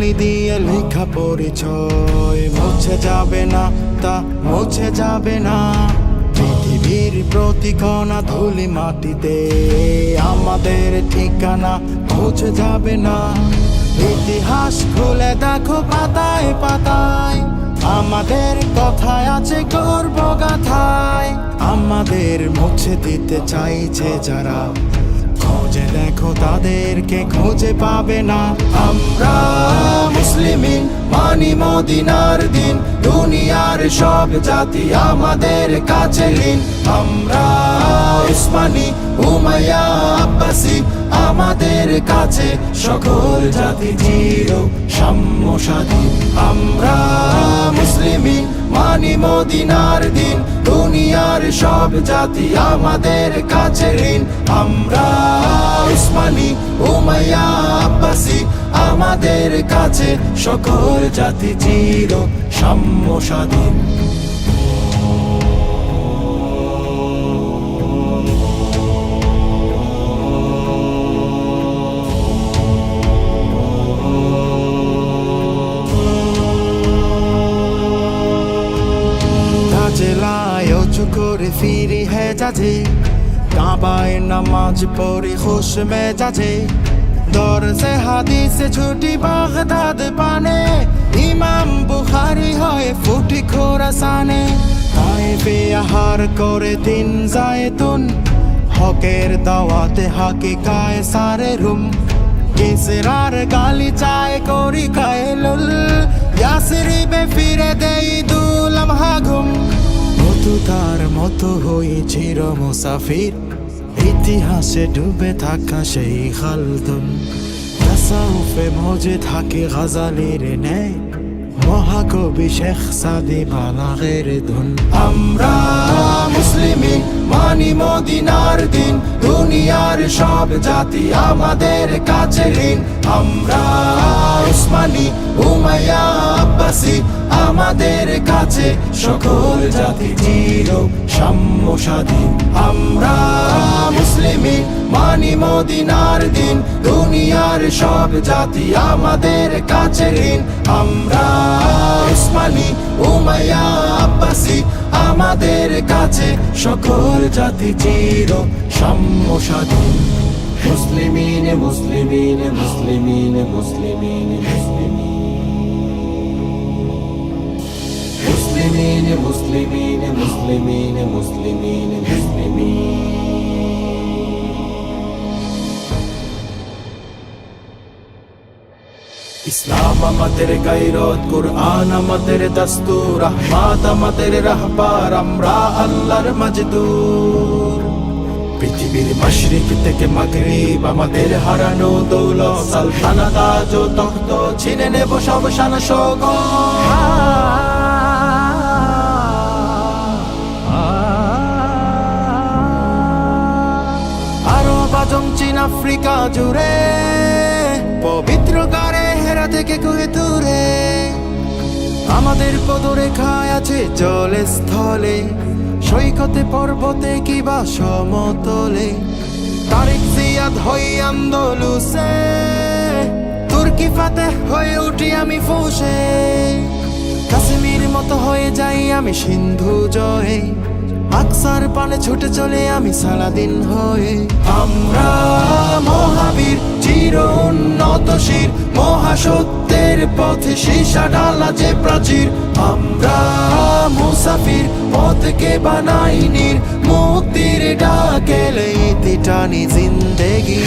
তুলি দিয়ে লেখা পরিচয় মুছে যাবে না, তা মুছে যাবে না। পৃথিবীর প্রতি কণা ধুলি মাটিতে আমাদের ঠিকানা মুছে যাবে না। ইতিহাস খুলে দেখো পাতায় পাতায় আমাদের কথায় আছে গর্ব গাথায়। আমাদের মুছে দিতে চাইছে যারা, খোঁজে দেখো তাদেরকে খুঁজে পাবে না। আমরা মুসলিমিন মানি মদিনার দিন, দুনিয়ার সব জাতি আমাদের কাছে লীন। আমরা উসমানী উমাইয়া আব্বাসী আমাদের কাছে সকল জাতি চির সাম্য স্বাধীন। আমরা মুসলিমিন মানি মদিনার দিন, দুনিয়ার সব জাতি আমাদের কাছে ঋণ। আমরা উসমানী উমাইয়া আব্বাসী আমাদের কাছে সকল জাতি চির সাম্য স্বাধীন। জেলায় উঁচু করে ফিরি হেজাজে, কাবায় নামাজ পড়ি খুশ মেজাজে। দরজে হাদিসে ছুটি বাগদাদ পানে, ইমাম বুখারী হয়ে ফুটি খোরাসানে। তায়েফে আহার করে দিন জায়তুন, হকের দাওয়াতে হাকিকায় সারে রুম। কিসরার গালি চায় করি কায়লুল, ইয়াসরিবে ফিরে দেই দুলমহা ঘুম। তার মতো হয়েছিল মুসাফির, ইতিহাসে ডুবে থাকা সেই খালদুন। তাসাউফে মজে থাকে গাজালের ন্যায়, মহাকবি শেখ সাদি বালাগের ধুন। আমরা মুসলিমিন মানি মদিনার দিন, দুনিয়ার সব জাতি আমাদের কাছে ঋণ। আমরা উসমানী উমাইয়া আব্বাসী আমাদের কাছে সকল জাতি চির সাম্য স্বাধীন। আমরা মুসলিমিন মানি মদিনার দিন, দুনিয়ার সব জাতি আমাদের কাছে ঋণ। আমরা উসমানী উমাইয়া আব্বাসী আমাদের কাছে সকল জাতি চির সাম্য স্বাধীন। মুসলিমিন মুসলিমিন মুসলিমিন মুসলিমিন মুসলিমিন মুসলিমিন মুসলিমিন মুসলিমিন মুসলিমিন মুসলিমিন। ইসলাম আমাদের গায়রত, কুরআন আমাদের দাস্তুর, রহমত আমাদের রাহবার, আমরা আল্লাহর মজদুর। পৃথিবীর মাশরিক থেকে মাগরিব আমাদের হারানো দৌলত, সালতানাত আজ তখ্ত ছিনে নেব সব শান শৌকত। চীন আফ্রিকা জুড়ে পবিত্র গারে হেরা থেকে কুয়ে দূরে, আমাদের পদরেখায় আছে জলে স্থলে, সৈকতে পর্বতে কিবা সমতলে। তারিক জিয়াদ হই আন্দোলুসে, তুর্কি ফাতে হয়ে উঠি আমি ফুসে। কাশ্মীর মতো হয়ে যাই আমি সিন্ধু জয়ে, আকসার পানে ছুটে চলে আমি সালাদিন হয়ে। আমরা মহাবীর চির উন্নত শির, মহাসত্যের পথে সীসা ঢালা যে প্রাচীর। আমরা মুসাফির পথকে বানাই নীর, মুক্তির ডাকেলে ইতি টানি জিন্দেগি।